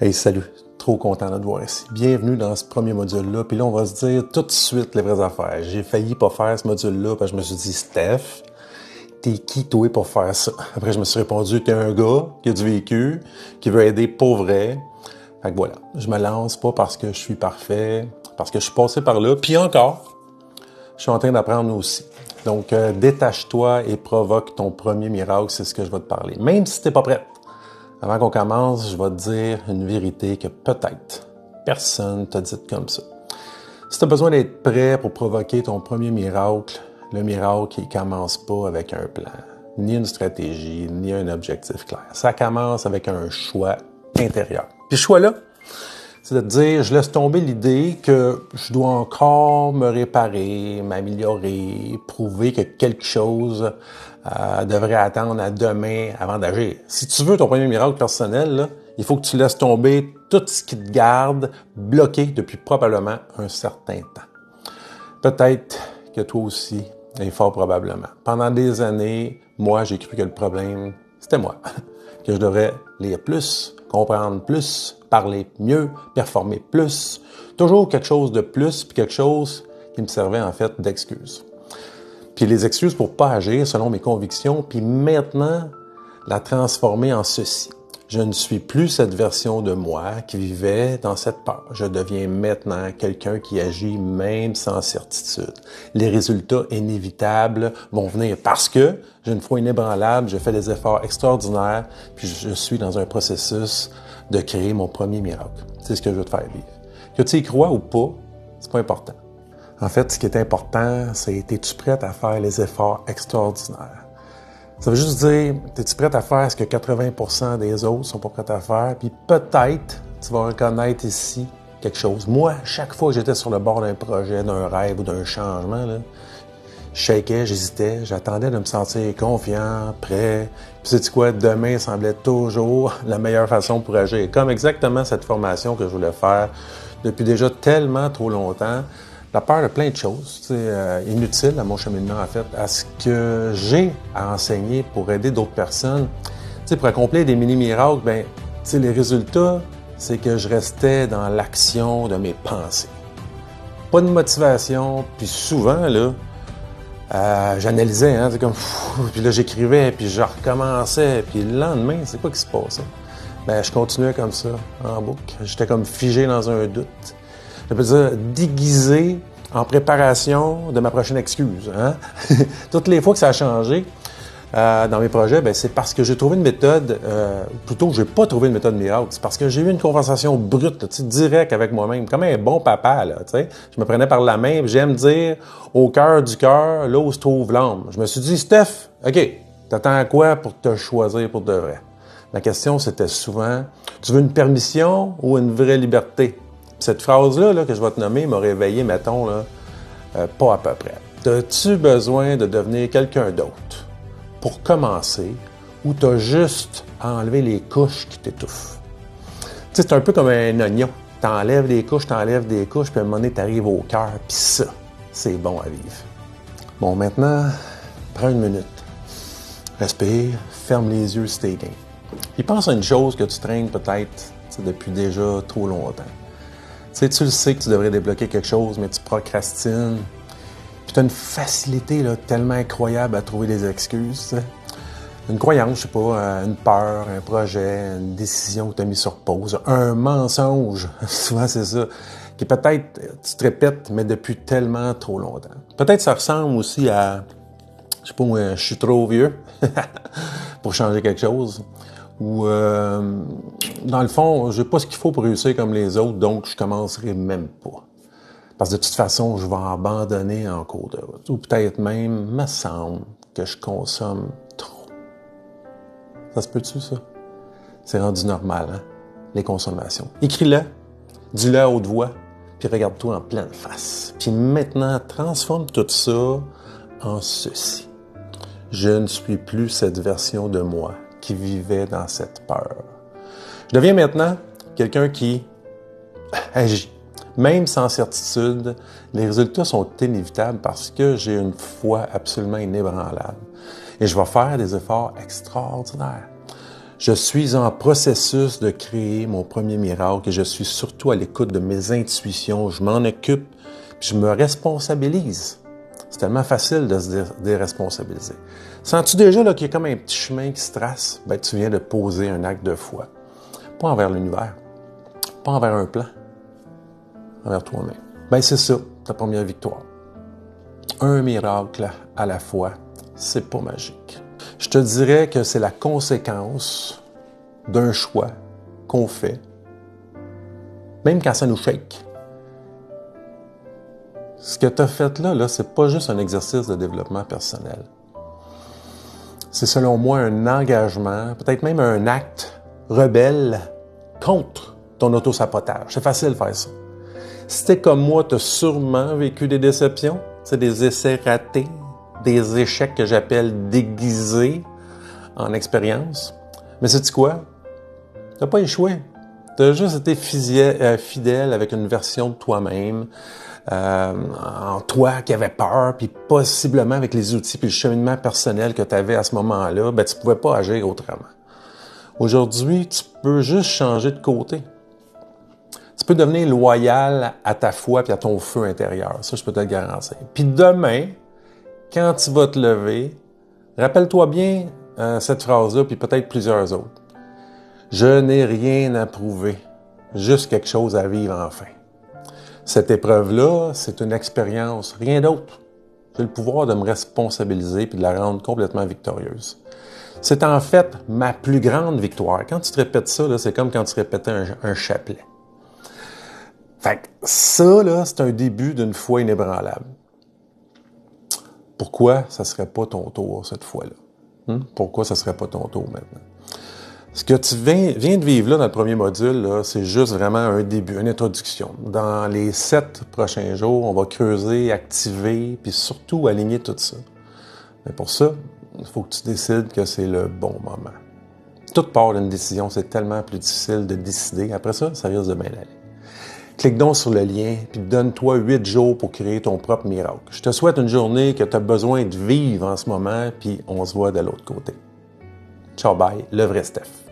Hey, salut! Trop content de te voir ici. Bienvenue dans ce premier module-là. Puis là, on va se dire tout de suite les vraies affaires. J'ai failli pas faire ce module-là parce que je me suis dit, Steph, t'es qui toi pour faire ça? Après, je me suis répondu, t'es un gars qui a du vécu, qui veut aider pour vrai. Fait que voilà, je me lance pas parce que je suis parfait, parce que je suis passé par là. Puis encore, je suis en train d'apprendre aussi. Donc, détache-toi et provoque ton premier miracle, c'est ce que je vais te parler. Même si t'es pas prête. Avant qu'on commence, je vais te dire une vérité que peut-être personne t'a dite comme ça. Si tu as besoin d'être prêt pour provoquer ton premier miracle, le miracle, il commence pas avec un plan, ni une stratégie, ni un objectif clair. Ça commence avec un choix intérieur. Puis ce choix-là, c'est de te dire, je laisse tomber l'idée que je dois encore me réparer, m'améliorer, prouver que quelque chose devrait attendre à demain avant d'agir. Si tu veux ton premier miracle personnel, là, il faut que tu laisses tomber tout ce qui te garde bloqué depuis probablement un certain temps. Peut-être que toi aussi, et fort probablement. Pendant des années, moi, j'ai cru que le problème, c'était moi. Que je devrais lire plus, comprendre plus, parler mieux, performer plus. Toujours quelque chose de plus, puis quelque chose qui me servait en fait d'excuse. Puis les excuses pour pas agir selon mes convictions, puis maintenant, la transformer en ceci. Je ne suis plus cette version de moi qui vivait dans cette peur. Je deviens maintenant quelqu'un qui agit même sans certitude. Les résultats inévitables vont venir parce que j'ai une foi inébranlable, je fais des efforts extraordinaires, puis je suis dans un processus de créer mon premier miracle. C'est ce que je veux te faire vivre. Que tu y crois ou pas, c'est pas important. En fait, ce qui est important, c'est es-tu prête à faire les efforts extraordinaires? Ça veut juste dire, es-tu prête à faire ce que 80% des autres sont pas prêts à faire? Puis peut-être, tu vas reconnaître ici quelque chose. Moi, chaque fois que j'étais sur le bord d'un projet, d'un rêve ou d'un changement, là, je shakeais, j'hésitais, j'attendais de me sentir confiant, prêt. Puis sais-tu quoi? Demain semblait toujours la meilleure façon pour agir. Comme exactement cette formation que je voulais faire depuis déjà tellement trop longtemps. La peur de plein de choses, inutile à mon cheminement, en fait, à ce que j'ai à enseigner pour aider d'autres personnes. Pour accomplir des mini-miracles, les résultats, c'est que je restais dans l'action de mes pensées. Pas de motivation, puis souvent, là, j'analysais, c'est comme, puis là, j'écrivais, puis je recommençais, puis le lendemain, c'est quoi qui se passait? Je continuais comme ça, en boucle. J'étais comme figé dans un doute. Je peux dire déguisé en préparation de ma prochaine excuse. Hein? Toutes les fois que ça a changé dans mes projets, c'est parce que j'ai trouvé une méthode, plutôt que j'ai pas trouvé une méthode miracle, c'est parce que j'ai eu une conversation brute, directe avec moi-même, comme un bon papa. Là, je me prenais par la main, j'aime dire au cœur du cœur, là où se trouve l'âme. Je me suis dit, Steph, OK, t'attends à quoi pour te choisir pour de vrai? La question, c'était souvent, tu veux une permission ou une vraie liberté? Cette phrase-là que je vais te nommer m'a réveillé, mettons, pas à peu près. As-tu besoin de devenir quelqu'un d'autre pour commencer ou t'as juste à enlever les couches qui t'étouffent? C'est un peu comme un oignon. T'enlèves des couches, puis à un moment donné, t'arrives au cœur, puis ça, c'est bon à vivre. Bon, maintenant, prends une minute. Respire, ferme les yeux si t'es game. Puis pense à une chose que tu traînes peut-être depuis déjà trop longtemps. Tu le sais que tu devrais débloquer quelque chose, mais tu procrastines. Puis tu as une facilité là, tellement incroyable à trouver des excuses. T'sais. Une croyance, je sais pas, une peur, un projet, une décision que tu as mis sur pause, un mensonge, souvent c'est ça, qui peut-être, tu te répètes, mais depuis tellement trop longtemps. Peut-être ça ressemble aussi à, je sais pas moi, je suis trop vieux pour changer quelque chose. Ou, dans le fond, j'ai pas ce qu'il faut pour réussir comme les autres, donc je commencerai même pas. Parce que de toute façon, je vais abandonner en cours de route. Ou peut-être même, me semble que je consomme trop. Ça se peut-tu, ça? C'est rendu normal, hein? Les consommations. Écris-le, dis-le à haute voix, puis regarde-toi en pleine face. Puis maintenant, transforme tout ça en ceci. Je ne suis plus cette version de moi qui vivait dans cette peur. Je deviens maintenant quelqu'un qui agit. Même sans certitude, les résultats sont inévitables parce que j'ai une foi absolument inébranlable. Et je vais faire des efforts extraordinaires. Je suis en processus de créer mon premier miracle et je suis surtout à l'écoute de mes intuitions. Je m'en occupe, puis je me responsabilise. C'est tellement facile de se déresponsabiliser. Sens-tu déjà là, qu'il y a comme un petit chemin qui se trace? Ben, tu viens de poser un acte de foi. Pas envers l'univers, pas envers un plan, envers toi-même. Ben, c'est ça, ta première victoire. Un miracle à la fois, c'est pas magique. Je te dirais que c'est la conséquence d'un choix qu'on fait, même quand ça nous shake. Ce que tu as fait là, c'est pas juste un exercice de développement personnel. C'est selon moi un engagement, peut-être même un acte rebelle contre ton autosabotage. C'est facile de faire ça. Si t'es comme moi, tu as sûrement vécu des déceptions, c'est des essais ratés, des échecs que j'appelle déguisés en expérience. Mais sais-tu quoi? T'as pas échoué. T'as juste été fidèle avec une version de toi-même, en toi qui avait peur, puis possiblement avec les outils puis le cheminement personnel que tu avais à ce moment-là, ben tu pouvais pas agir autrement. Aujourd'hui, tu peux juste changer de côté. Tu peux devenir loyal à ta foi puis à ton feu intérieur. Ça, je peux te le garantir. Puis demain, quand tu vas te lever, rappelle-toi bien cette phrase-là, puis peut-être plusieurs autres. Je n'ai rien à prouver, juste quelque chose à vivre enfin. Cette épreuve-là, c'est une expérience, rien d'autre. J'ai le pouvoir de me responsabiliser puis de la rendre complètement victorieuse. C'est en fait ma plus grande victoire. Quand tu te répètes ça, là, c'est comme quand tu répétais un chapelet. Fait que ça, là, c'est un début d'une foi inébranlable. Pourquoi ça ne serait pas ton tour cette fois-là? Pourquoi ça ne serait pas ton tour maintenant? Ce que tu viens de vivre là dans le premier module, là, c'est juste vraiment un début, une introduction. Dans les 7 prochains jours, on va creuser, activer, puis surtout aligner tout ça. Mais pour ça, il faut que tu décides que c'est le bon moment. Toute part d'une décision, c'est tellement plus difficile de décider. Après ça, ça risque de bien aller. Clique donc sur le lien, puis donne-toi 8 jours pour créer ton propre miracle. Je te souhaite une journée que tu as besoin de vivre en ce moment, puis on se voit de l'autre côté. Ciao, bye, le vrai Steph.